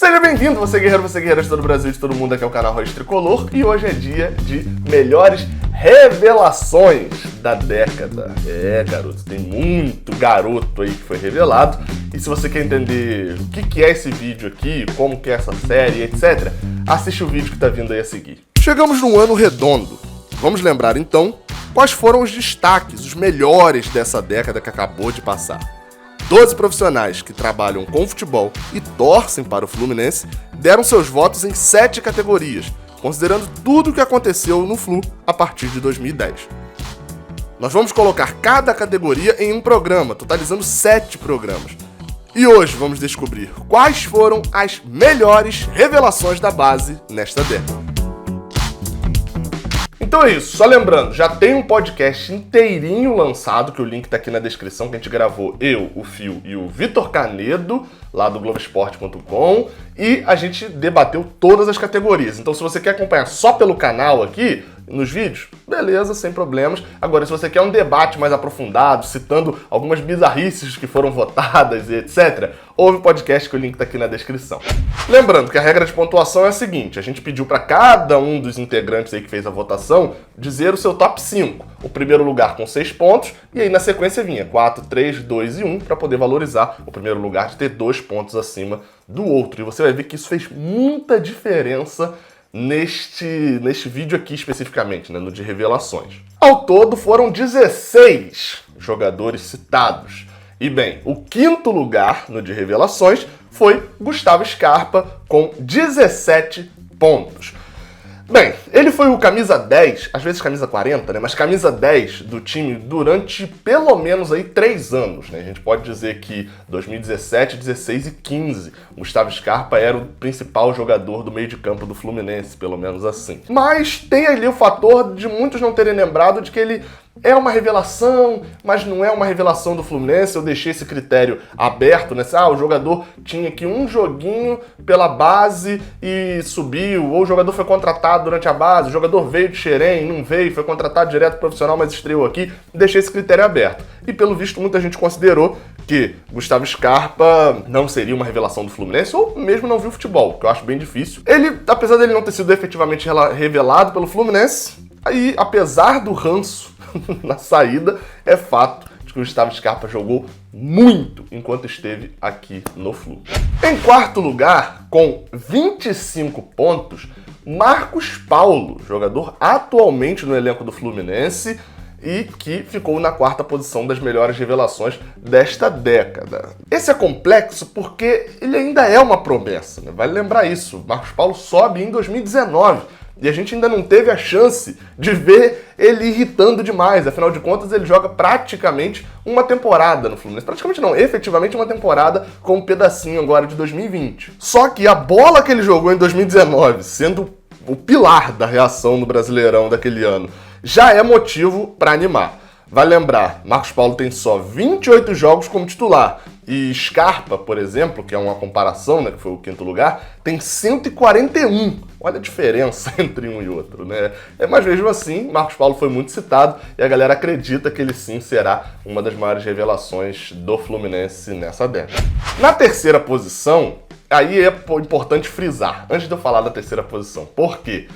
Seja bem-vindo, você guerreiro de todo o Brasil, de todo mundo, aqui é o canal Raiz Tricolor e hoje é dia de melhores revelações da década. Garoto, tem muito garoto aí que foi revelado e se você quer entender o que é esse vídeo aqui, como que é essa série, etc., assiste o vídeo que tá vindo aí a seguir. Chegamos num ano redondo. Vamos lembrar então quais foram os destaques, os melhores dessa década que acabou de passar. 12 profissionais que trabalham com futebol e torcem para o Fluminense deram seus votos em 7 categorias, considerando tudo o que aconteceu no Flu a partir de 2010. Nós vamos colocar cada categoria em um programa, totalizando 7 programas. E hoje vamos descobrir quais foram as melhores revelações da base nesta década. Então é isso, só lembrando, já tem um podcast inteirinho lançado, que o link tá aqui na descrição, que a gente gravou eu, o Fio e o Vitor Canedo, lá do Globoesporte.com, e a gente debateu todas as categorias. Então se você quer acompanhar só pelo canal aqui, nos vídeos, beleza, sem problemas. Agora, se você quer um debate mais aprofundado, citando algumas bizarrices que foram votadas e etc., ouve o podcast que o link tá aqui na descrição. Lembrando que a regra de pontuação é a seguinte, a gente pediu para cada um dos integrantes aí que fez a votação dizer o seu top 5. O primeiro lugar com 6 pontos, e aí na sequência vinha 4, 3, 2 e 1, para poder valorizar o primeiro lugar de ter 2 pontos acima do outro. E você vai ver que isso fez muita diferença neste vídeo aqui especificamente, no de revelações. Ao todo foram 16 jogadores citados. E bem, o quinto lugar no de revelações foi Gustavo Scarpa com 17 pontos. Bem, ele foi o camisa 10, às vezes camisa 40, mas camisa 10 do time durante pelo menos aí 3 anos, A gente pode dizer que 2017, 16 e 15, Gustavo Scarpa era o principal jogador do meio de campo do Fluminense, pelo menos assim. Mas tem ali o fator de muitos não terem lembrado de que ele é uma revelação, mas não é uma revelação do Fluminense. Eu deixei esse critério aberto, o jogador tinha aqui um joguinho pela base e subiu, ou o jogador foi contratado durante a base, o jogador veio de Xerém, não veio, foi contratado direto profissional, mas estreou aqui. Deixei esse critério aberto. E pelo visto muita gente considerou que Gustavo Scarpa não seria uma revelação do Fluminense, ou mesmo não viu futebol, que eu acho bem difícil. Ele, apesar dele não ter sido efetivamente revelado pelo Fluminense, aí, apesar do ranço na saída, é fato de que o Gustavo Scarpa jogou muito enquanto esteve aqui no Flu. Em quarto lugar, com 25 pontos, Marcos Paulo, jogador atualmente no elenco do Fluminense e que ficou na quarta posição das melhores revelações desta década. Esse é complexo porque ele ainda é uma promessa, Vale lembrar isso, Marcos Paulo sobe em 2019, e a gente ainda não teve a chance de ver ele irritando demais. Afinal de contas, ele joga praticamente uma temporada no Fluminense. Praticamente não, efetivamente uma temporada com um pedacinho agora de 2020. Só que a bola que ele jogou em 2019, sendo o pilar da reação no Brasileirão daquele ano, já é motivo para animar. Vale lembrar, Marcos Paulo tem só 28 jogos como titular. E Scarpa, por exemplo, que é uma comparação, que foi o quinto lugar, tem 141. Olha a diferença entre um e outro, Mas mesmo assim, Marcos Paulo foi muito citado e a galera acredita que ele sim será uma das maiores revelações do Fluminense nessa década. Na terceira posição, aí é importante frisar, antes de eu falar da terceira posição, porque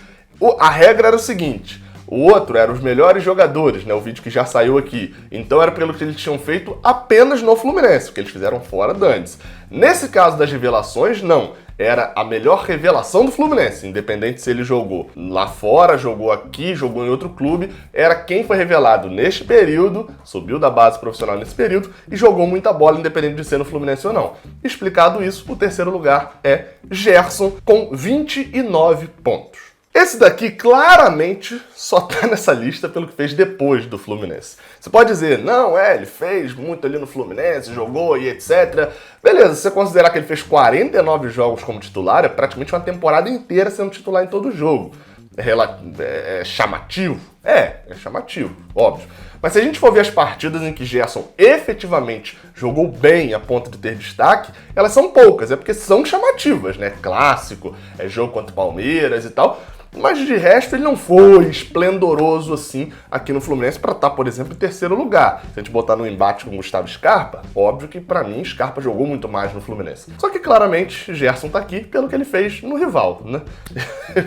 a regra era o seguinte: o outro era os melhores jogadores, o vídeo que já saiu aqui. Então era pelo que eles tinham feito apenas no Fluminense, porque eles fizeram fora dantes. Nesse caso das revelações, não. Era a melhor revelação do Fluminense, independente se ele jogou lá fora, jogou aqui, jogou em outro clube. Era quem foi revelado neste período, subiu da base profissional nesse período e jogou muita bola, independente de ser no Fluminense ou não. Explicado isso, o terceiro lugar é Gerson, com 29 pontos. Esse daqui claramente só tá nessa lista pelo que fez depois do Fluminense. Você pode dizer, não, ele fez muito ali no Fluminense, jogou e etc. Beleza, se você considerar que ele fez 49 jogos como titular, é praticamente uma temporada inteira sendo titular em todo jogo. É chamativo? É chamativo, óbvio. Mas se a gente for ver as partidas em que Gerson efetivamente jogou bem a ponto de ter destaque, elas são poucas, é porque são chamativas, Clássico, jogo contra o Palmeiras e tal. Mas de resto ele não foi esplendoroso assim aqui no Fluminense para estar, por exemplo, em terceiro lugar. Se a gente botar no embate com o Gustavo Scarpa, óbvio que para mim Scarpa jogou muito mais no Fluminense. Só que claramente Gerson tá aqui pelo que ele fez no rival, né?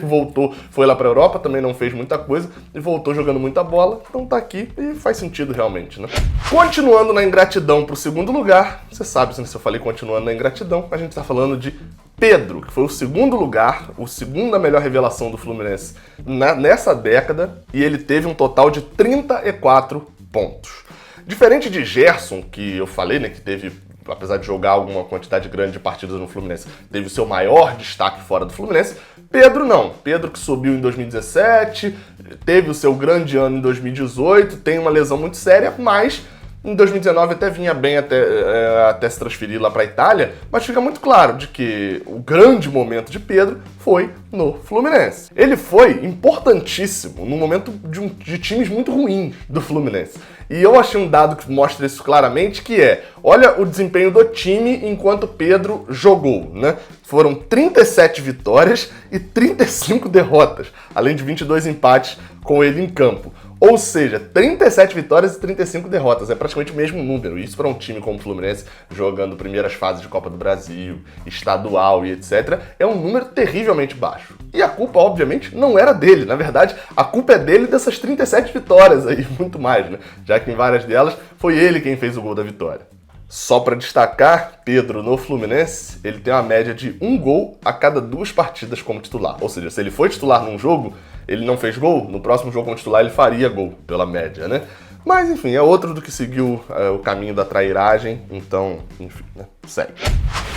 Voltou, foi lá pra Europa, também não fez muita coisa e voltou jogando muita bola, então tá aqui e faz sentido realmente, né? Continuando na ingratidão pro segundo lugar, você sabe, se eu falei continuando na ingratidão, a gente tá falando de Pedro, que foi o segundo lugar, a segunda melhor revelação do Fluminense nessa década, e ele teve um total de 34 pontos. Diferente de Gerson, que eu falei, né, que teve, apesar de jogar alguma quantidade grande de partidas no Fluminense, teve o seu maior destaque fora do Fluminense, Pedro não. Pedro que subiu em 2017, teve o seu grande ano em 2018, tem uma lesão muito séria, mas em 2019 até vinha bem até se transferir lá para a Itália, mas fica muito claro de que o grande momento de Pedro foi no Fluminense. Ele foi importantíssimo no momento de times muito ruins do Fluminense. E eu achei um dado que mostra isso claramente, que olha o desempenho do time enquanto Pedro jogou, né? Foram 37 vitórias e 35 derrotas, além de 22 empates com ele em campo. Ou seja, 37 vitórias e 35 derrotas. É praticamente o mesmo número. Isso para um time como o Fluminense, jogando primeiras fases de Copa do Brasil, estadual e etc., é um número terrivelmente baixo. E a culpa, obviamente, não era dele. Na verdade, a culpa é dele dessas 37 vitórias aí, muito mais, né? Já que em várias delas foi ele quem fez o gol da vitória. Só para destacar, Pedro no Fluminense, ele tem uma média de 1 gol a cada 2 partidas como titular. Ou seja, se ele foi titular num jogo, ele não fez gol, no próximo jogo como titular ele faria gol, pela média, né? Mas, enfim, é outro do que seguiu o caminho da trairagem, então, enfim, né? Segue.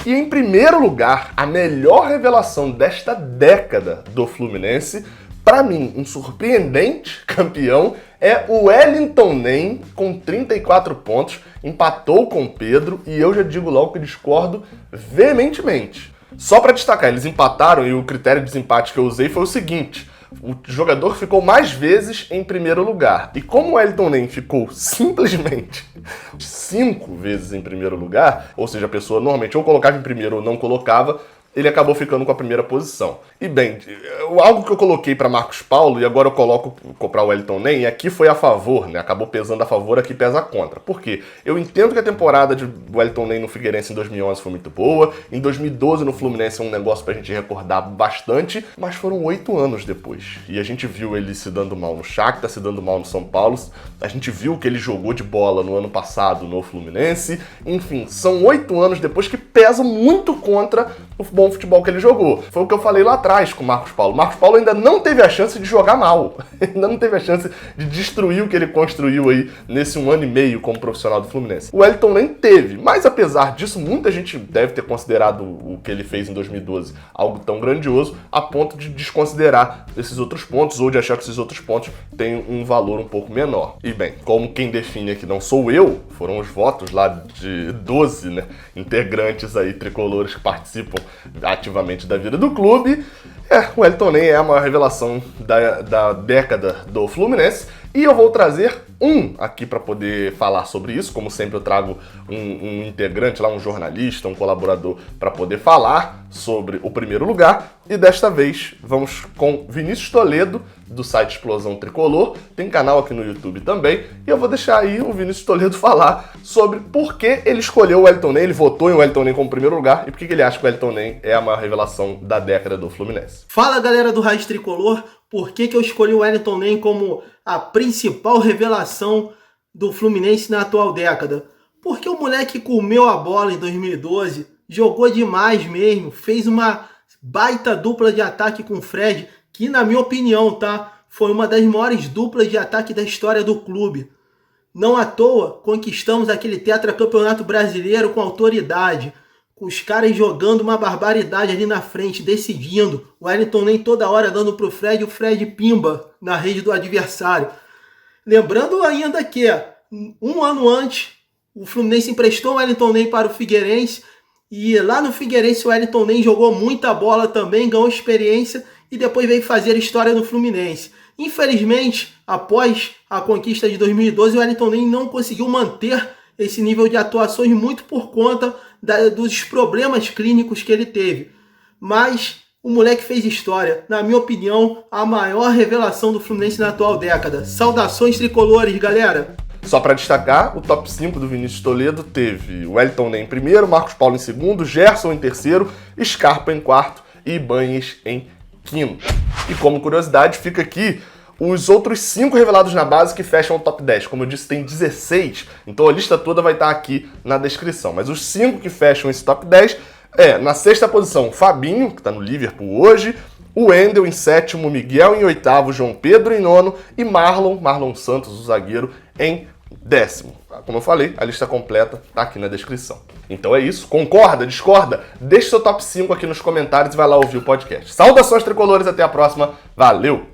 E em primeiro lugar, a melhor revelação desta década do Fluminense, para mim, um surpreendente campeão, é o Wellington Nem, com 34 pontos, empatou com o Pedro, e eu já digo logo que discordo veementemente. Só para destacar, eles empataram, e o critério de desempate que eu usei foi o seguinte: o jogador ficou mais vezes em primeiro lugar. E como o Wellington Nem ficou simplesmente 5 vezes em primeiro lugar, ou seja, a pessoa normalmente ou colocava em primeiro ou não colocava, ele acabou ficando com a primeira posição. E bem, algo que eu coloquei para Marcos Paulo e agora eu coloco para o Wellington Nem, aqui foi a favor, né? Acabou pesando a favor, aqui pesa contra. Por quê? Eu entendo que a temporada de Wellington Nem no Figueirense em 2011 foi muito boa, em 2012 no Fluminense é um negócio pra gente recordar bastante, mas foram 8 anos depois. E a gente viu ele se dando mal no Shakhtar, se dando mal no São Paulo, a gente viu que ele jogou de bola no ano passado no Fluminense, enfim, são 8 anos depois que pesam muito contra o bom futebol que ele jogou. Foi o que eu falei lá atrás com o Marcos Paulo. O Marcos Paulo ainda não teve a chance de jogar mal. Ainda não teve a chance de destruir o que ele construiu aí nesse 1 ano e meio como profissional do Fluminense. O Wellington nem teve. Mas apesar disso, muita gente deve ter considerado o que ele fez em 2012 algo tão grandioso a ponto de desconsiderar esses outros pontos ou de achar que esses outros pontos têm um valor um pouco menor. E bem, como quem define aqui não sou eu, foram os votos lá de 12, né, integrantes aí tricolores que participam ativamente da vida do clube, o Wellington Nem é a maior revelação da década do Fluminense. E eu vou trazer aqui para poder falar sobre isso. Como sempre, eu trago um integrante lá, um jornalista, um colaborador, para poder falar sobre o primeiro lugar. E desta vez vamos com Vinícius Toledo, do site Explosão Tricolor. Tem canal aqui no YouTube também. E eu vou deixar aí o Vinícius Toledo falar sobre por que ele escolheu o Wellington Nem, ele votou em Wellington Nem como primeiro lugar e por que ele acha que o Wellington Nem é a maior revelação da década do Fluminense. Fala, galera do Raiz Tricolor. Por que eu escolhi o Wellington Nem como a principal revelação do Fluminense na atual década? Porque o moleque comeu a bola em 2012, jogou demais mesmo, fez uma baita dupla de ataque com o Fred, que na minha opinião, foi uma das maiores duplas de ataque da história do clube. Não à toa, conquistamos aquele tetracampeonato brasileiro com autoridade, com os caras jogando uma barbaridade ali na frente, decidindo. O Wellington Nem toda hora dando pro Fred, o Fred pimba na rede do adversário. Lembrando ainda que, 1 ano antes, o Fluminense emprestou o Wellington Nem para o Figueirense, e lá no Figueirense o Wellington Nem jogou muita bola também, ganhou experiência, e depois veio fazer história no Fluminense. Infelizmente, após a conquista de 2012, o Wellington Nem não conseguiu manter esse nível de atuações muito por conta dos problemas clínicos que ele teve. Mas O moleque fez história. Na minha opinião, a maior revelação do Fluminense na atual década. Saudações tricolores, galera! Só para destacar, o top 5 do Vinícius Toledo teve o Wellington Ney em primeiro, Marcos Paulo em segundo, Gerson em terceiro, Scarpa em quarto e Ibañez em quinto. E como curiosidade, fica aqui os outros 5 revelados na base que fecham o top 10. Como eu disse, tem 16, então a lista toda vai estar aqui na descrição. Mas os 5 que fecham esse top 10 na sexta posição, Fabinho, que está no Liverpool hoje, o Wendel em sétimo, Miguel em oitavo, João Pedro em nono e Marlon Santos, o zagueiro, em décimo. Como eu falei, a lista completa está aqui na descrição. Então é isso. Concorda? Discorda? Deixe seu top 5 aqui nos comentários e vai lá ouvir o podcast. Saudações tricolores, até a próxima. Valeu!